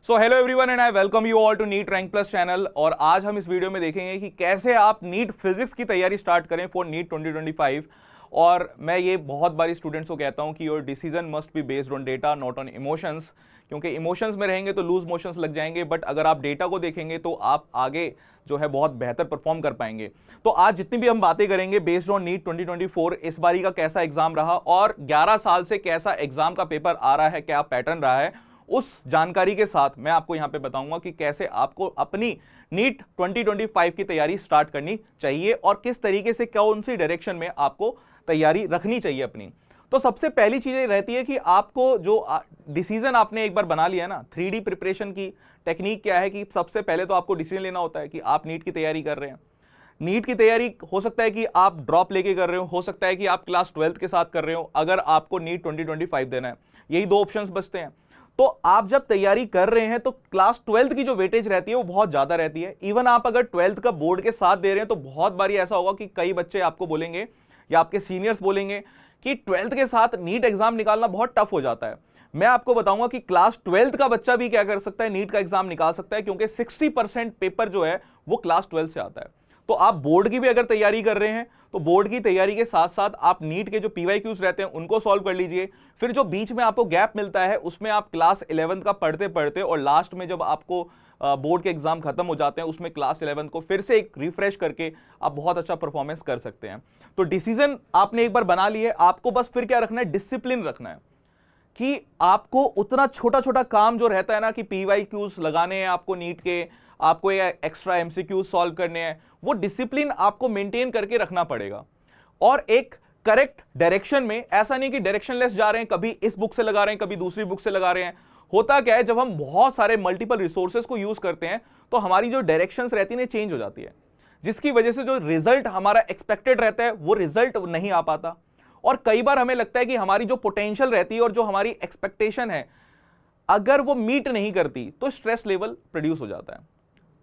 So hello everyone and I welcome you all to NEET rank plus channel. और आज हम इस video में देखेंगे कि कैसे आप नीट फिजिक्स की तैयारी स्टार्ट करें फॉर नीट 2025। और मैं ये बहुत बारी स्टूडेंट्स को कहता हूं कि your decision must be based on data not on emotions, क्योंकि इमोशंस में रहेंगे तो लूज मोशंस लग जाएंगे, बट अगर आप डेटा को देखेंगे तो आप आगे जो है बहुत बेहतर परफॉर्म कर पाएंगे। तो आज जितनी भी हम बातें करेंगे बेस्ड ऑन नीट 2024, इस बारी का कैसा एग्जाम रहा और 11 साल से कैसा एग्जाम का पेपर आ रहा है, क्या पैटर्न रहा है, उस जानकारी के साथ मैं आपको यहां पे बताऊंगा कि कैसे आपको अपनी नीट 2025 की तैयारी स्टार्ट करनी चाहिए और किस तरीके से कौन सी डायरेक्शन में आपको तैयारी रखनी चाहिए अपनी। तो सबसे पहली चीज ये रहती है कि आपको जो डिसीजन आपने एक बार बना लिया ना, 3D प्रिपरेशन की टेक्निक क्या है कि सबसे पहले तो आपको डिसीजन लेना होता है कि आप नीट की तैयारी कर रहे हैं। नीट की तैयारी हो सकता है कि आप ड्रॉप लेके कर रहे हो सकता है कि आप क्लास 12th के साथ कर रहे हो। अगर आपको नीट 2025 देना है, यही दो ऑप्शंस बचते हैं। तो आप जब तैयारी कर रहे हैं तो क्लास 12th की जो वेटेज रहती है वो बहुत ज्यादा रहती है। इवन आप अगर 12th का बोर्ड के साथ दे रहे हैं तो बहुत बारी ऐसा होगा कि कई बच्चे आपको बोलेंगे या आपके सीनियर्स बोलेंगे कि 12th के साथ नीट एग्जाम निकालना बहुत टफ हो जाता है। मैं आपको बताऊंगा कि क्लास 12th का बच्चा भी क्या कर सकता है, नीट का एग्जाम निकाल सकता है, क्योंकि 60% पेपर जो है वो क्लास 12 से आता है। तो आप बोर्ड की भी अगर तैयारी कर रहे हैं तो बोर्ड की तैयारी के साथ साथ आप नीट के जो पीवाईक्यूज रहते हैं उनको सॉल्व कर लीजिए। फिर जो बीच में आपको गैप मिलता है उसमें आप क्लास 11th का पढ़ते पढ़ते और लास्ट में जब आपको बोर्ड के एग्जाम खत्म हो जाते हैं उसमें क्लास 11th को फिर से एक रिफ्रेश करके आप बहुत अच्छा परफॉर्मेंस कर सकते हैं। तो डिसीजन आपने एक बार बना ली है, आपको बस फिर क्या रखना है, डिसिप्लिन रखना है कि आपको उतना छोटा छोटा काम जो रहता है ना कि पीवाईक्यूज लगाने हैं आपको नीट के, आपको ये एक्स्ट्रा एमसीक्यूज सॉल्व करने हैं, वो डिसिप्लिन आपको मेंटेन करके रखना पड़ेगा। और एक करेक्ट डायरेक्शन में, ऐसा नहीं कि डायरेक्शनलेस जा रहे हैं, कभी इस बुक से लगा रहे हैं कभी दूसरी बुक से लगा रहे हैं। होता क्या है, जब हम बहुत सारे मल्टीपल रिसोर्सेज को यूज करते हैं तो हमारी जो डायरेक्शंस रहती है चेंज हो जाती है, जिसकी वजह से जो रिजल्ट हमारा एक्सपेक्टेड रहता है वो रिजल्ट नहीं आ पाता। और कई बार हमें लगता है कि हमारी जो पोटेंशियल रहती है और जो हमारी एक्सपेक्टेशन है अगर वो मीट नहीं करती तो स्ट्रेस लेवल प्रोड्यूस हो जाता है।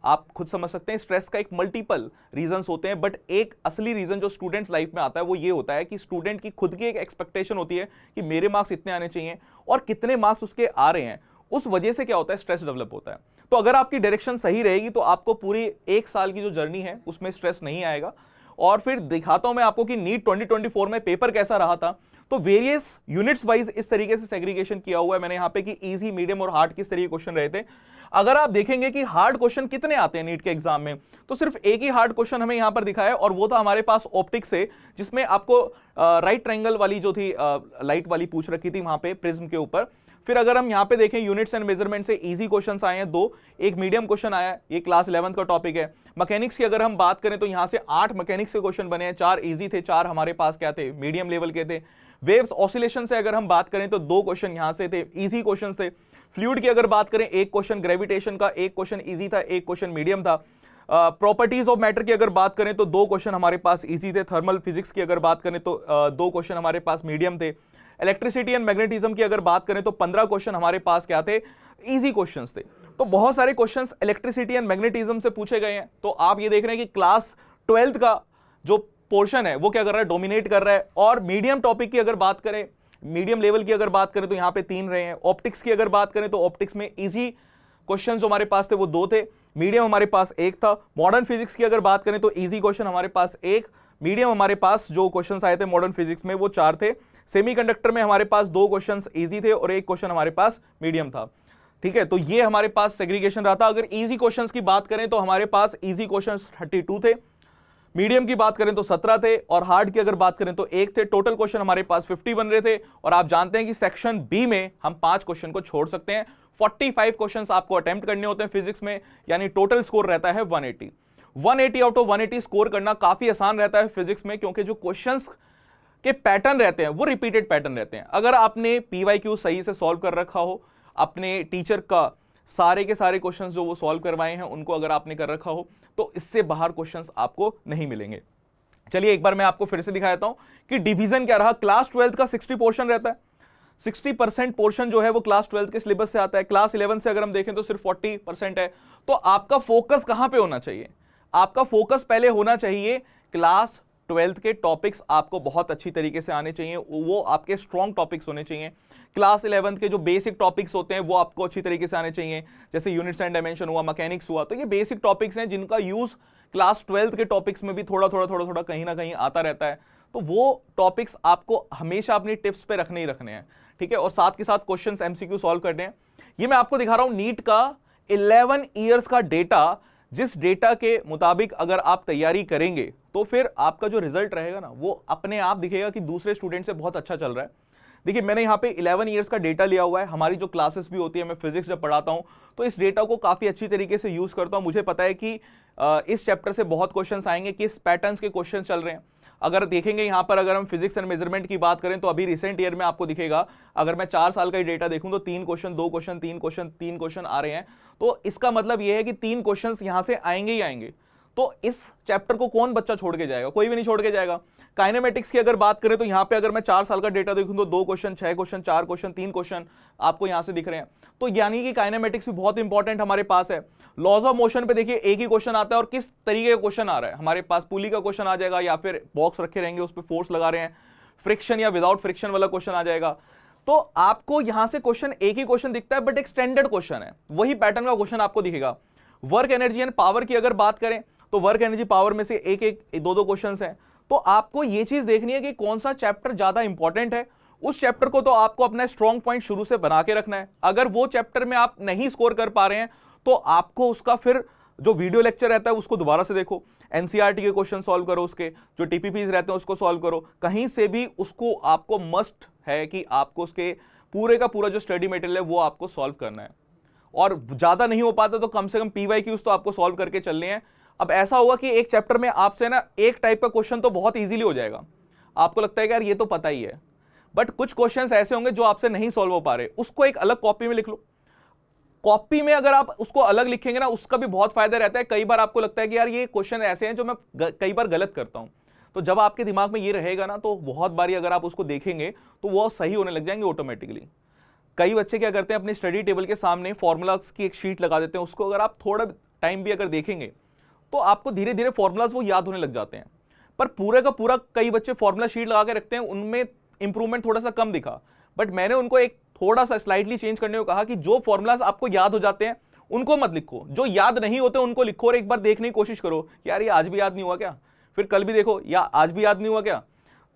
आप खुद समझ सकते हैं स्ट्रेस का एक मल्टीपल रीजंस होते हैं, बट एक असली रीजन जो स्टूडेंट लाइफ में आता है वो ये होता है कि स्टूडेंट की खुद की एक एक्सपेक्टेशन होती है कि मेरे मार्क्स इतने आने चाहिए और कितने मार्क्स उसके आ रहे हैं, उस वजह से क्या होता है, स्ट्रेस डेवलप होता है। तो अगर आपकी डायरेक्शन सही रहेगी तो आपको पूरी एक साल की जो जर्नी है उसमें स्ट्रेस नहीं आएगा। और फिर दिखाता हूं मैं आपको कि नीट 2024 में पेपर कैसा रहा था। तो वेरियस यूनिट्स वाइज इस तरीके से सेग्रीगेशन किया हुआ है मैंने यहां पे कि इजी, मीडियम और हार्ड किस तरीके क्वेश्चन रहे थे। अगर आप देखेंगे कि हार्ड क्वेश्चन कितने आते हैं नीट के एग्जाम में, तो सिर्फ एक ही हार्ड क्वेश्चन हमें यहां पर दिखाया है और वो था हमारे पास ऑप्टिक्स से, जिसमें आपको राइट ट्रायंगल वाली जो थी लाइट वाली पूछ रखी थी वहां पे प्रिज्म के ऊपर। फिर अगर हम यहां पे देखें यूनिट्स एंड मेजरमेंट से इजी क्वेश्चंस आए हैं दो, एक मीडियम क्वेश्चन आया है, ये क्लास 11th का टॉपिक है। मैकेनिक्स की अगर हम बात करें तो यहां से 8 मैकेनिक्स के क्वेश्चन बने हैं, 4 इजी थे, 4 हमारे पास क्या थे, मीडियम लेवल के थे। वेव्स ऑसिलेशन से अगर हम बात करें तो 2 क्वेश्चन यहां से थे, इजी क्वेश्चन थे। फ्लूइड की अगर बात करें, एक क्वेश्चन ग्रेविटेशन का, एक क्वेश्चन इजी था, एक क्वेश्चन मीडियम था। प्रॉपर्टीज ऑफ मैटर की अगर बात करें तो 2 क्वेश्चन हमारे पास इजी थे। थर्मल फिजिक्स की अगर बात करें तो 2 क्वेश्चन हमारे पास मीडियम थे। इलेक्ट्रिसिटी एंड मैग्नेटिज्म की अगर बात करें तो 15 क्वेश्चन हमारे पास क्या थे, इजी क्वेश्चंस थे। तो बहुत सारे क्वेश्चंस इलेक्ट्रिसिटी एंड मैग्नेटिज्म से पूछे गए हैं। तो आप ये देख रहे हैं कि क्लास 12th का जो पोर्शन है वो क्या कर रहा है, डोमिनेट कर रहा है। और मीडियम टॉपिक की अगर बात करें, मीडियम लेवल की अगर बात करें तो यहां पे 3 रहे हैं। ऑप्टिक्स की अगर बात करें तो ऑप्टिक्स में इजी क्वेश्चन जो हमारे पास थे वो 2 थे, मीडियम हमारे पास 1 था। मॉडर्न फिजिक्स की अगर बात करें तो इजी क्वेश्चन हमारे पास 1, मीडियम हमारे पास जो क्वेश्चंस आए थे मॉडर्न फिजिक्स में वो 4 थे। सेमीकंडक्टर में हमारे पास 2 क्वेश्चंस इजी थे और 1 क्वेश्चन हमारे पास मीडियम था। ठीक है, तो ये हमारे पास सेग्रीगेशन रहा था। अगर इजी क्वेश्चंस की बात करें तो हमारे पास इजी क्वेश्चंस 32 थे, मीडियम की बात करें तो 17 थे और हार्ड की अगर बात करें तो 1 थे। टोटल क्वेश्चन हमारे पास 50 बन रहे थे। और आप जानते हैं कि सेक्शन बी में हम 5 क्वेश्चन को छोड़ सकते हैं। 45 क्वेश्चंस आपको अटेम्प्ट करने होते हैं फिजिक्स में, यानी टोटल स्कोर रहता है 180 आउट ऑफ 180 स्कोर करना काफी आसान रहता है फिजिक्स में, क्योंकि जो क्वेश्चंस के पैटर्न रहते हैं वो रिपीटेड पैटर्न रहते हैं। अगर आपने पीवाईक्यू सही से सॉल्व कर रखा हो, अपने टीचर का सारे के सारे क्वेश्चंस जो वो सॉल्व करवाए हैं उनको अगर आपने कर रखा हो, तो इससे बाहर क्वेश्चंस आपको नहीं मिलेंगे। चलिए एक बार मैं आपको फिर से दिखा देता हूं कि डिवीजन क्या रहा। क्लास 12th का 60 पोर्शन रहता है, 60% पोर्शन जो है वो क्लास 12th के सिलेबस से आता है। क्लास 11 से अगर हम देखें तो सिर्फ 40% है। तो आपका फोकस कहां पे होना चाहिए, आपका फोकस पहले होना चाहिए क्लास ट्वेल्थ के टॉपिक्स आपको बहुत अच्छी तरीके से आने चाहिए, वो आपके स्ट्रॉन्ग टॉपिक्स होने चाहिए। क्लास 11th के जो बेसिक टॉपिक्स होते हैं वो आपको अच्छी तरीके से आने चाहिए, जैसे यूनिट्स एंड डायमेंशन हुआ, मैकेनिक्स हुआ। तो ये बेसिक टॉपिक्स हैं जिनका यूज क्लास 12th के टॉपिक्स में भी थोड़ा थोड़ा कहीं ना कहीं आता रहता है। तो वो टॉपिक्स आपको हमेशा अपनी टिप्स पे रखने ही रखने हैं, ठीक है। और साथ के साथ क्वेश्चंस एमसीक्यू सॉल्व करने हैं। ये मैं आपको दिखा रहा हूं नीट का 11 ईयर्स का डेटा, जिस डेटा के मुताबिक अगर आप तैयारी करेंगे तो फिर आपका जो रिजल्ट रहेगा ना वो अपने आप दिखेगा कि दूसरे स्टूडेंट से बहुत अच्छा चल रहा है। देखिए मैंने यहाँ पे 11 ईयर्स का डेटा लिया हुआ है। हमारी जो क्लासेस भी होती है, मैं फिजिक्स जब पढ़ाता हूँ तो इस डेटा को काफ़ी अच्छी तरीके से यूज़ करता हूँ। मुझे पता है कि इस चैप्टर से बहुत क्वेश्चंस आएंगे, किस पैटर्न्स के क्वेश्चन चल रहे हैं। अगर देखेंगे यहाँ पर, अगर हम फिजिक्स एंड मेजरमेंट की बात करें तो अभी रिसेंट ईयर में आपको दिखेगा, अगर मैं 4 साल का ही डेटा देखूं तो 3 क्वेश्चन, 2 क्वेश्चन, 3 क्वेश्चन आ रहे हैं। तो इसका मतलब यह है कि 3 क्वेश्चन यहां से आएंगे ही आएंगे। तो इस चैप्टर को कौन बच्चा छोड़ के जाएगा? कोई भी नहीं छोड़ के जाएगा। काइनेमेटिक्स की अगर बात करें तो यहां पे अगर मैं 4 साल का डेटा देखूं तो 2 क्वेश्चन, 6 क्वेश्चन, 4 क्वेश्चन, 3 क्वेश्चन आपको यहां से दिख रहे हैं। तो यानी कि काइनेमेटिक्स भी बहुत इंपॉर्टेंट हमारे पास है। लॉज ऑफ मोशन पे देखिए एक ही क्वेश्चन आता है और किस तरीके का क्वेश्चन आ रहा है हमारे पास। पुली का क्वेश्चन आ जाएगा या फिर बॉक्स रखे रहेंगे उस पर फोर्स लगा रहे हैं, फ्रिक्शन या विदाउट फ्रिक्शन वाला क्वेश्चन आ जाएगा। तो आपको यहां से क्वेश्चन एक ही क्वेश्चन दिखता है बट एक स्टैंडर्ड क्वेश्चन है, वही पैटर्न का क्वेश्चन आपको दिखेगा। वर्क एनर्जी एंड पावर की अगर बात करें तो वर्क एनर्जी पावर में से एक दो क्वेश्चन हैं। तो आपको यह चीज देखनी है कि कौन सा चैप्टर ज्यादा इंपॉर्टेंट है। उस चैप्टर को तो आपको अपना स्ट्रॉन्ग पॉइंट शुरू से बना के रखना है। अगर वो चैप्टर में आप नहीं स्कोर कर पा रहे हैं तो आपको उसका फिर जो वीडियो लेक्चर रहता है उसको दोबारा से देखो, एनसीईआरटी के क्वेश्चन सॉल्व करो, उसके जो टीपीपीज रहते हैं उसको सॉल्व करो। कहीं से भी उसको आपको मस्ट है कि आपको उसके पूरे का पूरा जो स्टडी मटेरियल है वो आपको सॉल्व करना है। और ज्यादा नहीं हो पाता तो कम से कम पीवाईक्यूज तो आपको सॉल्व करके चलने हैं। अब ऐसा होगा कि एक चैप्टर में आपसे ना एक टाइप का क्वेश्चन तो बहुत इजीली हो जाएगा, आपको लगता है कि यार ये तो पता ही है, बट कुछ क्वेश्चंस ऐसे होंगे जो आपसे नहीं सॉल्व हो पा रहे, उसको एक अलग कॉपी में लिख लो। कॉपी में अगर आप उसको अलग लिखेंगे ना उसका भी बहुत फायदा रहता है। कई बार आपको लगता है कि यार ये क्वेश्चन ऐसे हैं जो मैं कई बार गलत करता हूं, तो जब आपके दिमाग में ये रहेगा ना तो बहुत बारी अगर आप उसको देखेंगे तो वो सही होने लग जाएंगे ऑटोमेटिकली। कई बच्चे क्या करते हैं, अपने स्टडी टेबल के सामने फॉर्मूलाज की एक शीट लगा देते हैं, उसको अगर आप थोड़ा टाइम भी अगर देखेंगे तो आपको धीरे धीरे फॉर्मूलाज वो याद होने लग जाते हैं। पर पूरे का पूरा कई बच्चे फॉर्मूला शीट लगा के रखते हैं, उनमें इंप्रूवमेंट थोड़ा सा कम दिखा, बट मैंने उनको एक थोड़ा सा स्लाइटली चेंज करने को कहा कि जो फॉर्मूलाज आपको याद हो जाते हैं उनको मत लिखो, जो याद नहीं होते उनको लिखो और एक बार देखने की कोशिश करो कि यार ये आज भी याद नहीं हुआ क्या, फिर कल भी देखो या आज भी याद नहीं हुआ क्या।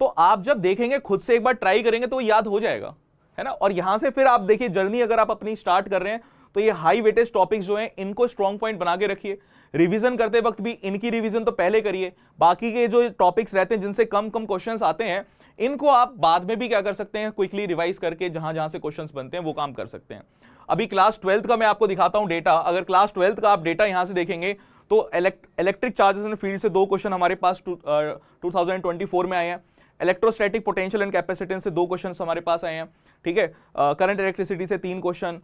तो आप जब देखेंगे, खुद से एक बार ट्राई करेंगे तो याद हो जाएगा, है ना। और यहां से फिर आप देखिए जर्नी अगर आप अपनी स्टार्ट कर रहे हैं तो ये हाई वेटेज टॉपिक्स जो हैं इनको स्ट्रॉन्ग पॉइंट बना के रखिए। रिवीजन करते वक्त भी इनकी रिवीजन तो पहले करिए, बाकी के जो टॉपिक्स रहते हैं जिनसे कम क्वेश्चंस आते हैं इनको आप बाद में भी क्या कर सकते हैं, क्विकली रिवाइज करके जहां जहां से क्वेश्चंस बनते हैं वो काम कर सकते हैं। अभी क्लास 12th का मैं आपको दिखाता हूं डेटा। अगर क्लास 12th का आप डेटा यहां से देखेंगे तो इलेक्ट्रिक चार्जेस एंड फील्ड से 2 क्वेश्चन हमारे पास 2024 में आए हैं। इलेक्ट्रोस्टैटिक पोटेंशियल एंड कैपेसिटेंस से 2 क्वेश्चन हमारे पास आए हैं, ठीक है। करंट इलेक्ट्रिसिटी से 3 question,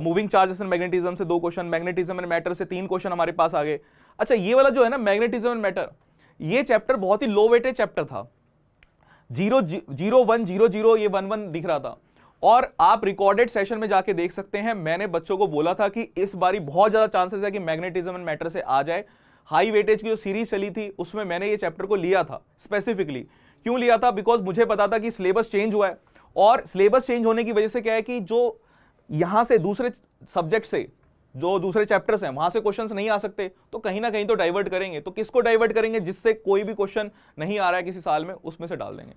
moving charges and magnetism से 2 क्वेश्चन, मैग्नेटिज्म एंड मैटर से 3 क्वेश्चन हमारे पास आ गए। अच्छा, ये वाला जो है ना मैग्नेटिज्म एंड मैटर, ये चैप्टर बहुत ही लो वेटेज चैप्टर था। 0 ये 1 दिख रहा था और आप रिकॉर्डेड सेशन में जाके देख सकते हैं। मैंने बच्चों को बोला था कि इस बारी बहुत ज्यादा चांसेस है कि मैग्नेटिज्म एंड मैटर से आ जाए। हाई वेटेज की जो सीरीज चली थी उसमें मैंने ये चैप्टर को लिया था स्पेसिफिकली। क्यों लिया था? बिकॉज मुझे पता था कि सिलेबस चेंज हुआ है और सिलेबस चेंज होने की वजह से क्या है कि जो यहां से दूसरे सब्जेक्ट से जो दूसरे चैप्टर्स हैं वहां से क्वेश्चंस नहीं आ सकते, तो कहीं ना कहीं तो डाइवर्ट करेंगे। तो किसको डाइवर्ट करेंगे? जिससे कोई भी क्वेश्चन नहीं आ रहा है किसी साल में, उसमें से डाल देंगे।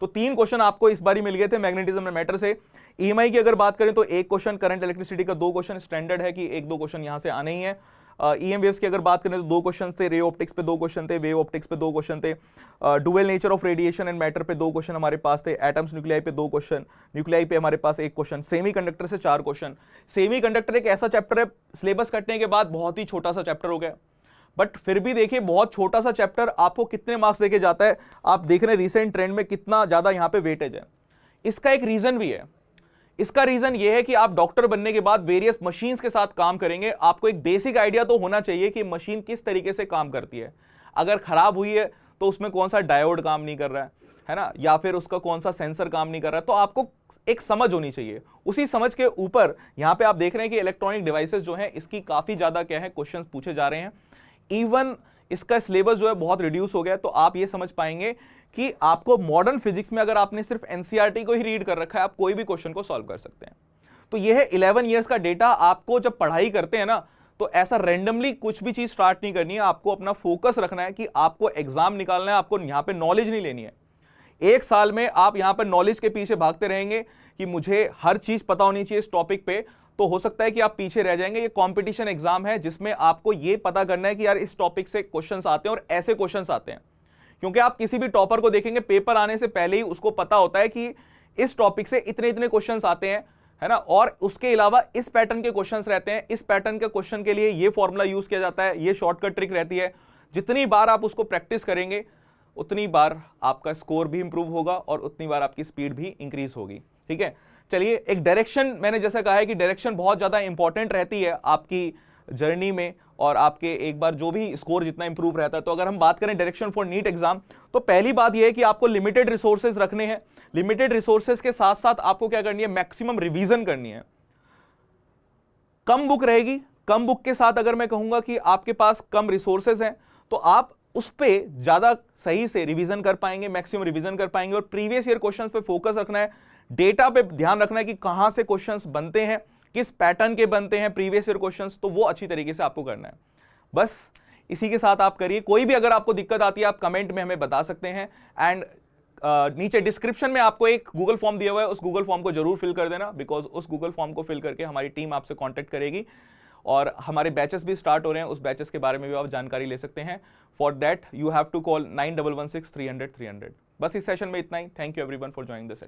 तो 3 क्वेश्चन आपको इस बारी मिल गए थे मैग्नेटिज्म एंड मैटर से। ईएमआई की अगर बात करें तो 1 क्वेश्चन, करंट इलेक्ट्रिसिटी का 2 क्वेश्चन, स्टैंडर्ड है कि 1-2 क्वेश्चन यहां से आने ही है। ईएम वेव्स की अगर बात करें तो 2 क्वेश्चन थे, रे ऑप्टिक्स पे 2 क्वेश्चन थे, वेव ऑप्टिक्स पे 2 क्वेश्चन थे, dual nature of radiation and matter पे 2 क्वेश्चन हमारे पास थे, एटम्स न्यूक्लियाई पे 2 क्वेश्चन, न्यूक्लियाई पे हमारे पास 1 क्वेश्चन, सेमीकंडक्टर से 4 क्वेश्चन। सेमीकंडक्टर एक ऐसा चैप्टर है सिलेबस कटने के बाद बहुत ही छोटा सा चैप्टर हो गया, बट फिर भी देखिए बहुत छोटा सा चैप्टर आपको कितने मार्क्स देके जाता है। आप देख रहे हैं रिसेंट ट्रेंड में कितना ज्यादा यहां पे वेटेज है। इसका एक रीजन भी है। इसका रीजन यह है कि आप डॉक्टर बनने के बाद वेरियस मशीन्स के साथ काम करेंगे, आपको एक बेसिक आइडिया तो होना चाहिए कि मशीन किस तरीके से काम करती है। अगर खराब हुई है तो उसमें कौन सा डायोड काम नहीं कर रहा है ना, या फिर उसका कौन सा सेंसर काम नहीं कर रहा है, तो आपको एक समझ होनी चाहिए। उसी समझ के ऊपर यहां पे आप देख रहे हैं कि इलेक्ट्रॉनिक डिवाइसेस जो हैं इसकी काफी ज्यादा क्या है क्वेश्चंस पूछे जा रहे हैं। इवन इसका सिलेबस जो है बहुत रिड्यूस हो गया। तो आप ये समझ पाएंगे कि आपको मॉडर्न फिजिक्स में अगर आपने सिर्फ एनसीईआरटी को ही रीड कर रखा है, आप कोई भी क्वेश्चन को सॉल्व कर सकते हैं। तो ये है 11 ईयर्स का डेटा। आपको जब पढ़ाई करते हैं ना, तो ऐसा रैंडमली कुछ भी चीज स्टार्ट नहीं करनी है। आपको अपना फोकस रखना है कि आपको एग्जाम निकालना है, आपको यहां पे नॉलेज नहीं लेनी है। एक साल में आप यहां पर नॉलेज के पीछे भागते रहेंगे कि मुझे हर चीज पता होनी चाहिए इस टॉपिक पे, तो हो सकता है कि आप पीछे रह जाएंगे। ये कंपटीशन एग्जाम है जिसमें आपको ये पता करना है कि यार इस टॉपिक से क्वेश्चंस आते हैं और ऐसे क्वेश्चंस आते हैं। क्योंकि आप किसी भी टॉपर को देखेंगे, पेपर आने से पहले ही उसको पता होता है कि इस टॉपिक से इतने इतने क्वेश्चंस आते हैं, है ना, और उसके अलावा इस पैटर्न के क्वेश्चंस रहते हैं, इस पैटर्न के क्वेश्चन के लिए ये फॉर्मूला यूज किया जाता है, ये शॉर्टकट ट्रिक रहती है। जितनी बार आप उसको प्रैक्टिस करेंगे उतनी बार आपका स्कोर भी इंप्रूव होगा और उतनी बार आपकी स्पीड भी इंक्रीज होगी। ठीक है, चलिए एक डायरेक्शन, मैंने जैसा कहा है कि डायरेक्शन बहुत ज्यादा इंपॉर्टेंट रहती है आपकी जर्नी में, और आपके एक बार जो भी स्कोर जितना इंप्रूव रहता है। तो अगर हम बात करें डायरेक्शन फॉर नीट एग्जाम, तो पहली बात यह है कि आपको लिमिटेड रिसोर्सेज रखने हैं। लिमिटेड रिसोर्सेज के साथ साथ आपको क्या करनी है, मैक्सिमम रिवीजन करनी है। कम बुक रहेगी, कम बुक के साथ अगर मैं कहूंगा कि आपके पास कम रिसोर्सेज हैं, तो आप उस पे ज्यादा सही से रिवीजन कर पाएंगे, मैक्सिमम रिवीजन कर पाएंगे। और प्रीवियस ईयर क्वेश्चंस पे फोकस रखना है, डेटा पे ध्यान रखना है कि कहां से क्वेश्चंस बनते हैं, किस पैटर्न के बनते हैं प्रीवियस ईयर क्वेश्चंस, तो वो अच्छी तरीके से आपको करना है। बस इसी के साथ आप करिए। कोई भी अगर आपको दिक्कत आती है आप कमेंट में हमें बता सकते हैं। एंड नीचे डिस्क्रिप्शन में आपको एक गूगल फॉर्म दिया हुआ है, उस गूगल फॉर्म को जरूर फिल कर देना, बिकॉज उस गूगल फॉर्म को फिल करके हमारी टीम आपसे कॉन्टेक्ट करेगी। और हमारे बैचेस भी स्टार्ट हो रहे हैं, उस बैचेस के बारे में भी आप जानकारी ले सकते हैं। For that you have to call 9116 300 300। बस इस सेशन में इतना ही। Thank you everyone for joining the session.